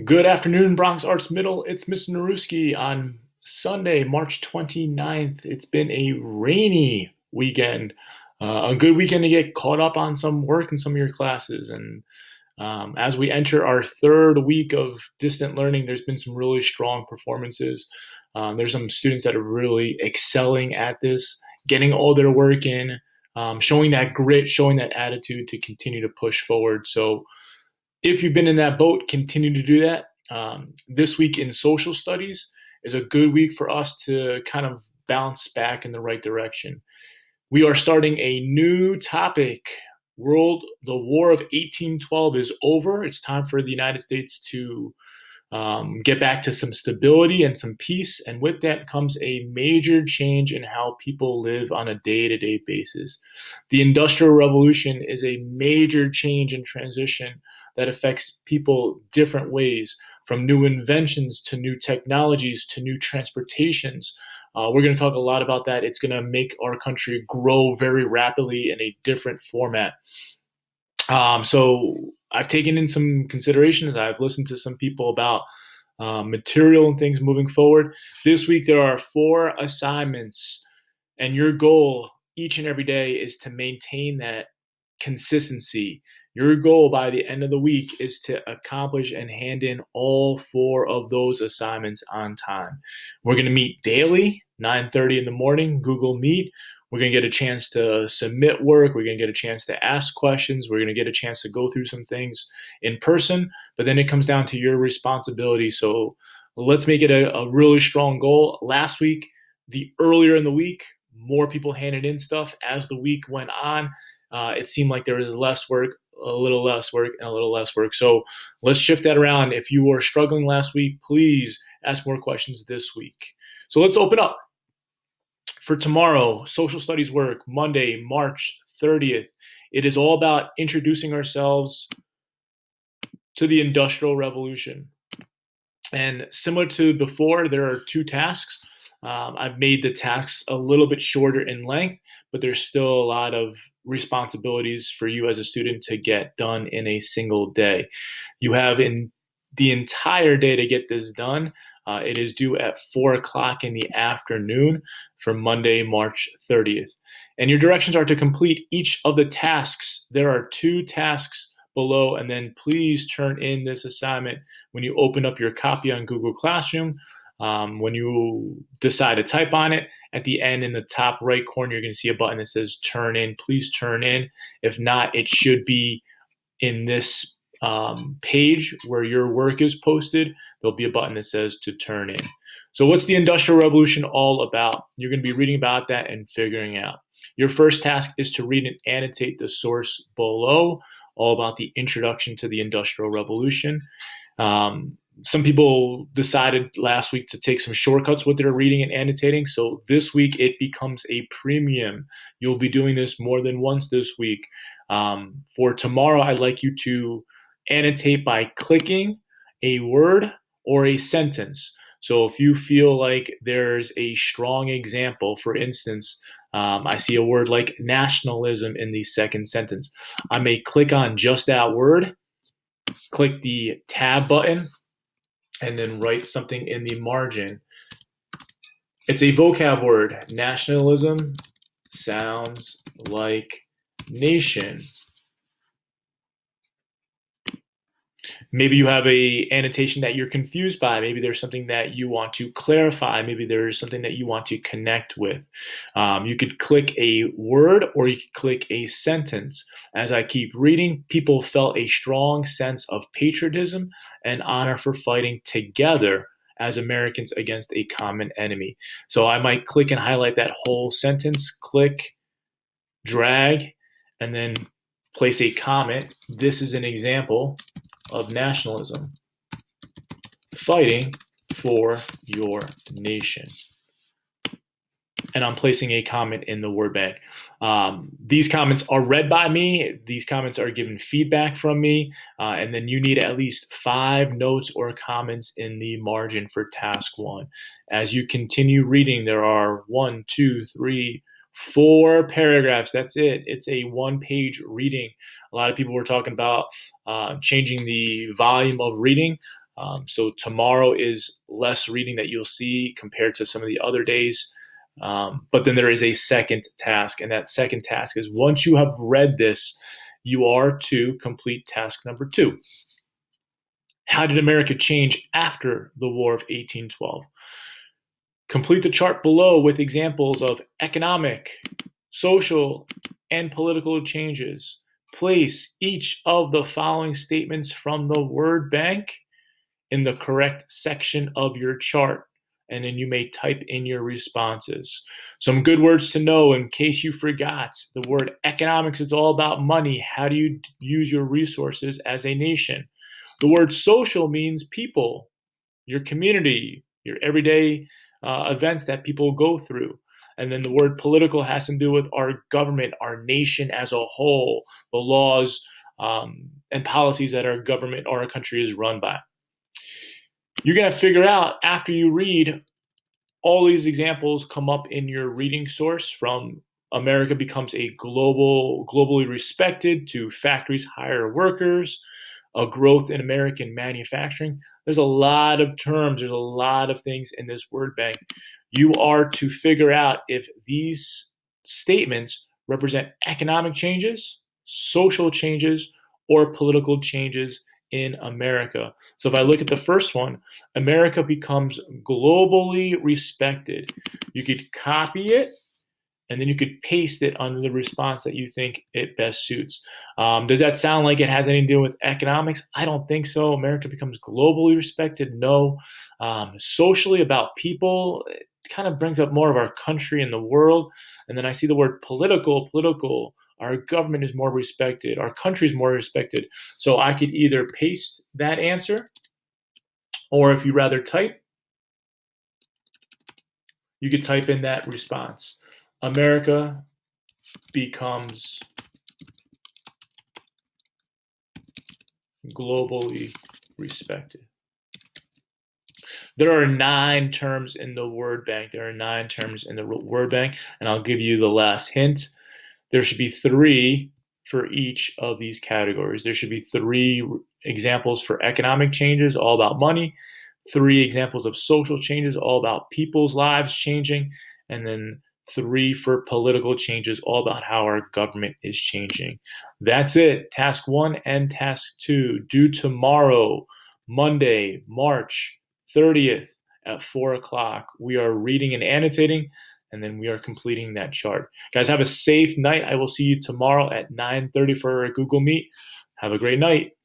Good afternoon, Bronx Arts Middle. It's Mr. Naruski on Sunday, March 29th. It's been a rainy weekend, a good weekend to get caught up on some work in some of your classes. And as we enter our third week of distant learning, there's been some really strong performances. There's some students that are really excelling at this, getting all their work in, showing that grit, showing that attitude to continue to push forward. So, if you've been in that boat, continue to do that. This week in social studies is a good week for us to kind of bounce back in the right direction. We are starting a new topic. The War of 1812 is over. It's time for the United States to get back to some stability and some peace. And with that comes a major change in how people live on a day to day basis. The Industrial Revolution is a major change and transition that affects people different ways, from new inventions to new technologies to new transportations. We're going to talk a lot about that. It's going to make our country grow very rapidly in a different format. So I've taken in some considerations. I've listened to some people about material and things moving forward. This week, there are 4 assignments, and your goal each and every day is to maintain that consistency. Your goal by the end of the week is to accomplish and hand in all 4 of those assignments on time. We're going to meet daily, 9:30 in the morning, Google Meet. We're going to get a chance to submit work. We're going to get a chance to ask questions. We're going to get a chance to go through some things in person, but then it comes down to your responsibility. So let's make it a really strong goal. Last week, the earlier in the week, more people handed in stuff. As the week went on, it seemed like there was less work, a little less work, and a little less work. So let's shift that around. If you were struggling last week, please ask more questions this week. So let's open up. For tomorrow, social studies work, Monday, March 30th. It is all about introducing ourselves to the Industrial Revolution. And similar to before, there are 2 tasks. I've made the tasks a little bit shorter in length, but there's still a lot of responsibilities for you as a student to get done in a single day. You have in the entire day to get this done. It is due at 4 o'clock in the afternoon for Monday, March 30th. And your directions are to complete each of the tasks. There are 2 tasks below, and then please turn in this assignment when you open up your copy on Google Classroom. When you decide to type on it, at the end in the top right corner, you're going to see a button that says turn in. Please turn in. If not, it should be in this page where your work is posted. There'll be a button that says to turn in. So what's the Industrial Revolution all about? You're going to be reading about that and figuring out. Your first task is to read and annotate the source below, all about the introduction to the Industrial Revolution. Some people decided last week to take some shortcuts with their reading and annotating. So this week it becomes a premium. You'll be doing this more than once this week. For tomorrow, I'd like you to annotate by clicking a word or a sentence. So if you feel like there's a strong example, for instance, I see a word like nationalism in the second sentence. I may click on just that word, click the tab button, and then write something in the margin. It's a vocab word. Nationalism sounds like nation. Maybe you have a annotation that you're confused by. Maybe there's something that you want to clarify. Maybe there's something that you want to connect with. You could click a word or you could click a sentence. As I keep reading, people felt a strong sense of patriotism and honor for fighting together as Americans against a common enemy. So I might click and highlight that whole sentence, click, drag, and then place a comment. This is an example of nationalism, fighting for your nation. And I'm placing a comment in the word bank. These comments are read by me. These comments are given feedback from me. And then you need at least 5 notes or comments in the margin for task 1. As you continue reading, there are 1, 2, 3, 4 paragraphs. That's it. It's a 1-page reading. A lot of people were talking about changing the volume of reading. So tomorrow is less reading that you'll see compared to some of the other days. But then there is a second task, and that second task is once you have read this, you are to complete task number 2. How did America change after the War of 1812? Complete the chart below with examples of economic, social, and political changes. Place each of the following statements from the word bank in the correct section of your chart, and then you may type in your responses. Some good words to know in case you forgot. The word economics is all about money. How do you use your resources as a nation? The word social means people, your community, your everyday events that people go through. And then the word political has to do with our government, our nation as a whole, the laws and policies that our government or our country is run by. You're going to figure out after you read, all these examples come up in your reading source, from America becomes a globally respected to factories hire workers, a growth in American manufacturing. There's a lot of terms, there's a lot of things in this word bank. You are to figure out if these statements represent economic changes, social changes, or political changes in America. So if I look at the first one, America becomes globally respected. You could copy it, and then you could paste it under the response that you think it best suits. Does that sound like it has anything to do with economics? I don't think so. America becomes globally respected? No. Socially, about people, it kind of brings up more of our country and the world. And then I see the word political. Our government is more respected. Our country is more respected. So I could either paste that answer, or if you rather type, you could type in that response. America becomes globally respected. There are 9 terms in the word bank. And I'll give you the last hint. There should be 3 for each of these categories. There should be 3 examples for economic changes, all about money, 3 examples of social changes, all about people's lives changing, and then 3 for political changes, all about how our government is changing. That's it. Task 1 and task 2 due tomorrow, Monday, March 30th at 4 o'clock. We are reading and annotating, and then we are completing that chart. Guys, have a safe night. I will see you tomorrow at 9:30 for a Google Meet. Have a great night.